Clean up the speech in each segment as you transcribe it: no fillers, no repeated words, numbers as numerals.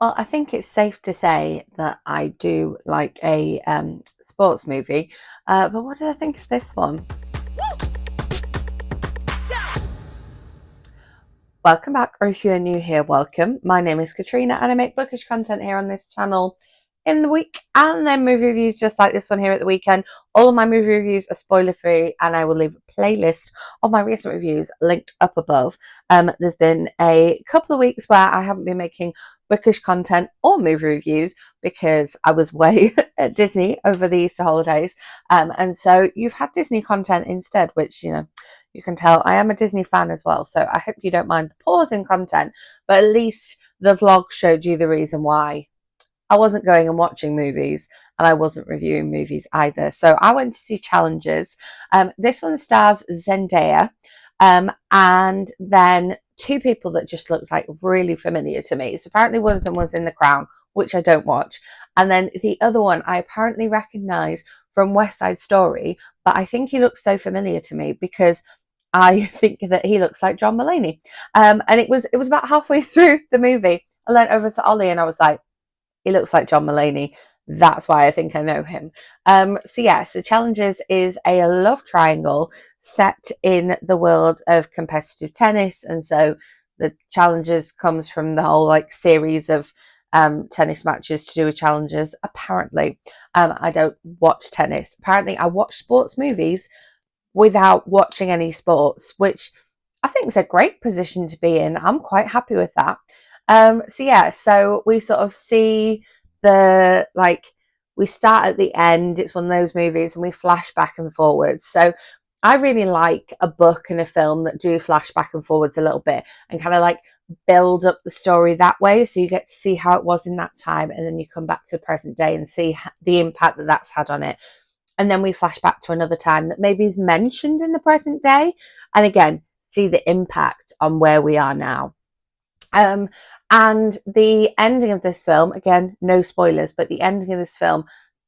Well, I think it's safe to say that I do like a sports movie. But what did I think of this one? Welcome back, or if you're new here, welcome. My name is Katrina and I make bookish content here on this channel in the week and then movie reviews just like this one here at the weekend. All of my movie reviews are spoiler free and I will leave a playlist of my recent reviews linked up above. There's been a couple of weeks where I haven't been making bookish content or movie reviews because I was away at Disney over the Easter holidays. And so you've had Disney content instead, which, you can tell I am a Disney fan as well. So I hope you don't mind the pause in content, but at least the vlog showed you the reason why I wasn't going and watching movies and I wasn't reviewing movies either. So I went to see Challenges. This one stars Zendaya and then two people that just looked like really familiar to me. So apparently one of them was in The Crown, which I don't watch. And then the other one I apparently recognise from West Side Story, but I think he looks so familiar to me because I think that he looks like John Mulaney. And it was about halfway through the movie. I leant over to Ollie and I was like, he looks like John Mulaney. That's why I think I know him. So Challenges is a love triangle set in the world of competitive tennis. And so the Challenges comes from the whole series of tennis matches to do with challenges. Apparently, I don't watch tennis. Apparently, I watch sports movies without watching any sports, which I think is a great position to be in. I'm quite happy with that. So we sort of see we start at the end. It's one of those movies and we flash back and forwards. So I really like a book and a film that do flash back and forwards a little bit and kind of build up the story that way. So you get to see how it was in that time and then you come back to the present day and see the impact that that's had on it. And then we flash back to another time that maybe is mentioned in the present day. And again, see the impact on where we are now. And the ending of this film, again, no spoilers, but the ending of this film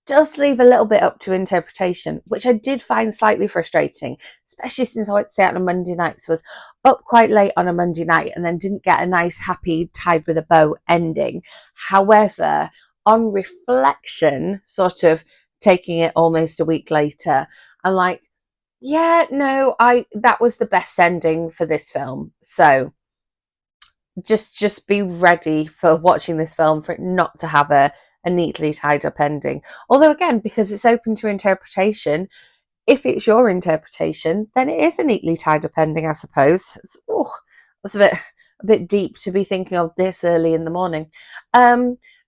does leave a little bit up to interpretation, which I did find slightly frustrating, especially since I went to see it on a Monday night. So I was up quite late on a Monday night and then didn't get a nice, happy, tied with a bow ending. However, on reflection, sort of taking it almost a week later, I'm like, yeah, no, that was the best ending for this film. So just be ready for watching this film for it not to have a neatly tied up ending. Although again, because it's open to interpretation, if it's your interpretation, then it is a neatly tied up ending, I suppose. That's a bit deep to be thinking of this early in the morning.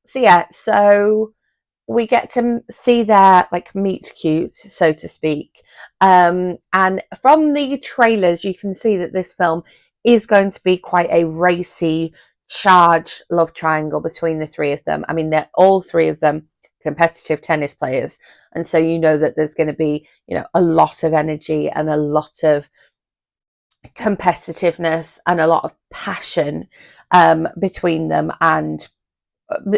So we get to see their meet cute, so to speak. And from the trailers, you can see that this film is going to be quite a racy, charged love triangle between the three of them. I mean, they're all three of them competitive tennis players. And so you know that there's going to be, a lot of energy and a lot of competitiveness and a lot of passion between them, and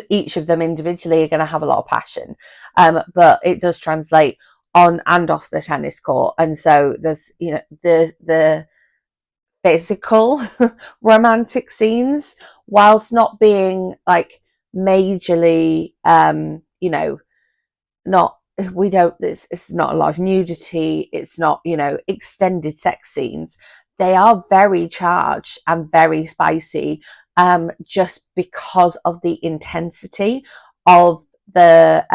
each of them individually are going to have a lot of passion, but it does translate on and off the tennis court. And so there's the physical romantic scenes, whilst not being majorly not we don't it's not a lot of nudity, it's not extended sex scenes. They are very charged and very spicy, just because of the intensity of the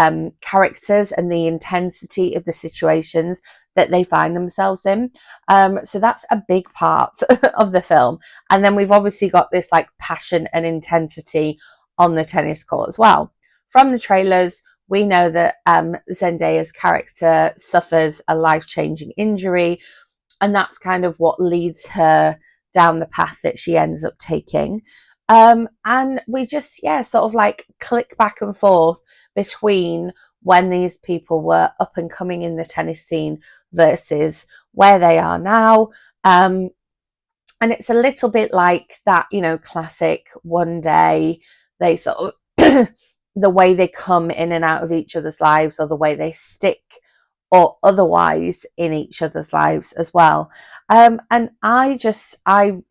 characters and the intensity of the situations that they find themselves in. So that's a big part of the film. And then we've obviously got this passion and intensity on the tennis court as well. From the trailers, we know that Zendaya's character suffers a life-changing injury, and that's kind of what leads her down the path that she ends up taking. And we just, sort of click back and forth between when these people were up and coming in the tennis scene versus where they are now. And it's a little bit like that, classic one day they sort of, the way they come in and out of each other's lives, or the way they stick or otherwise in each other's lives as well. And I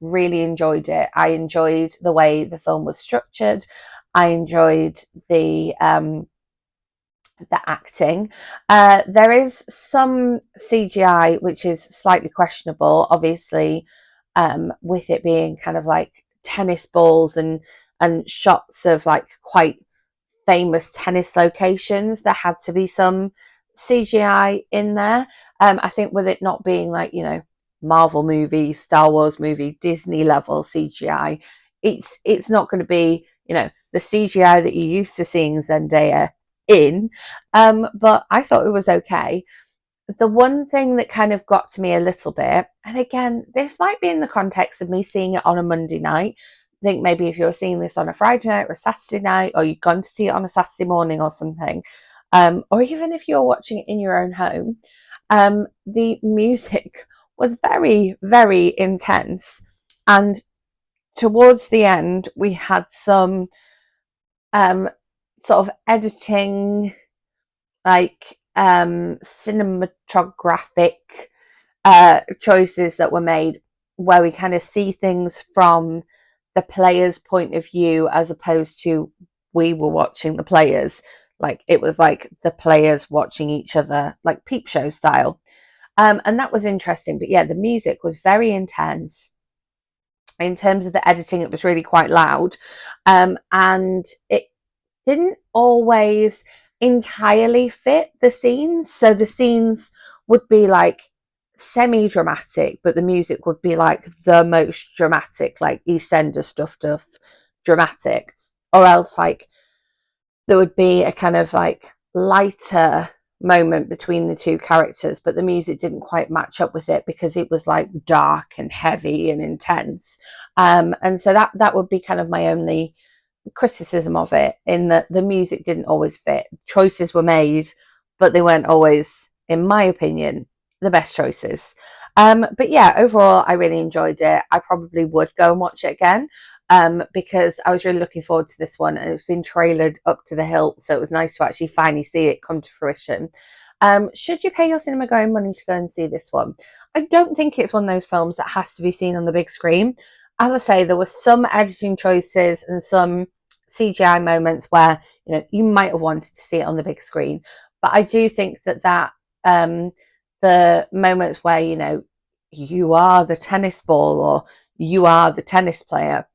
really enjoyed it. I enjoyed the way the film was structured. I enjoyed the acting. There is some CGI which is slightly questionable, obviously, with it being kind of like tennis balls and shots of like quite famous tennis locations. There had to be some CGI in there. I think with it not being like, you know, Marvel movies, Star Wars movies, Disney level CGI, it's not going to be, you know, the CGI that you're used to seeing Zendaya in. But I thought it was okay. The one thing that kind of got to me a little bit, and again, this might be in the context of me seeing it on a Monday night. I think maybe if you're seeing this on a Friday night or a Saturday night, or you've gone to see it on a Saturday morning or something, or even if you're watching it in your own home, the music was very, very intense. And towards the end, we had some sort of editing, like cinematographic choices that were made where we kind of see things from the player's point of view as opposed to we were watching the players. Like it was like the players watching each other, like peep show style. And that was interesting. But yeah, the music was very intense. In terms of the editing, it was really quite loud. And it didn't always entirely fit the scenes. So the scenes would be like semi-dramatic, but the music would be like the most dramatic, like EastEnders stuff dramatic. Or else like there would be a kind of like lighter moment between the two characters, but the music didn't quite match up with it because it was like dark and heavy and intense. And so that would be kind of my only criticism of it, in that the music didn't always fit. Choices were made, but they weren't always, in my opinion, the best choices. But yeah, overall, I really enjoyed it. I probably would go and watch it again, because I was really looking forward to this one, and it's been trailered up to the hilt, so it was nice to actually finally see it come to fruition. Should you pay your cinema going money to go and see this one? I don't think it's one of those films that has to be seen on the big screen. As I say, there were some editing choices and some CGI moments where, you know, you might have wanted to see it on the big screen, but I do think that the moments where, you know, you are the tennis ball or you are the tennis player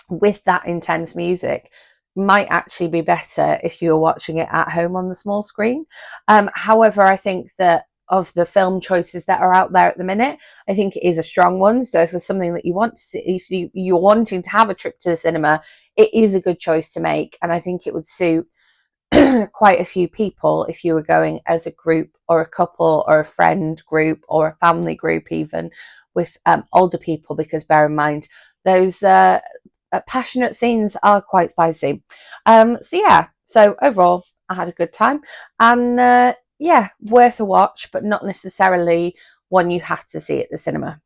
with that intense music might actually be better if you're watching it at home on the small screen. However, I think that of the film choices that are out there at the minute, I think it is a strong one. So if there's something that you want to see, if you're wanting to have a trip to the cinema, it is a good choice to make. And I think it would suit quite a few people if you were going as a group or a couple or a friend group or a family group, even with older people, because bear in mind, those passionate scenes are quite spicy. So yeah, so overall, I had a good time, and yeah, worth a watch, but not necessarily one you have to see at the cinema.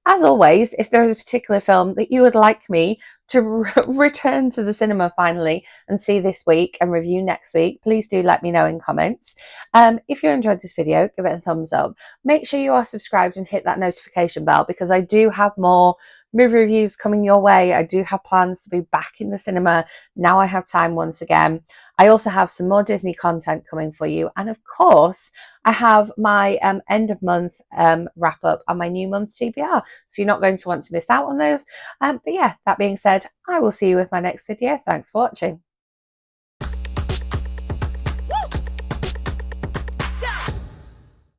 As always, if there is a particular film that you would like me to return to the cinema finally and see this week and review next week, please do let me know in comments. If you enjoyed this video, give it a thumbs up. Make sure you are subscribed and hit that notification bell, because I do have more movie reviews coming your way. I do have plans to be back in the cinema now I have time once again. I also have some more Disney content coming for you, and of course I have my end of month wrap up and my new month TBR, so you're not going to want to miss out on those. But yeah, that being said, I will see you with my next video. Thanks for watching.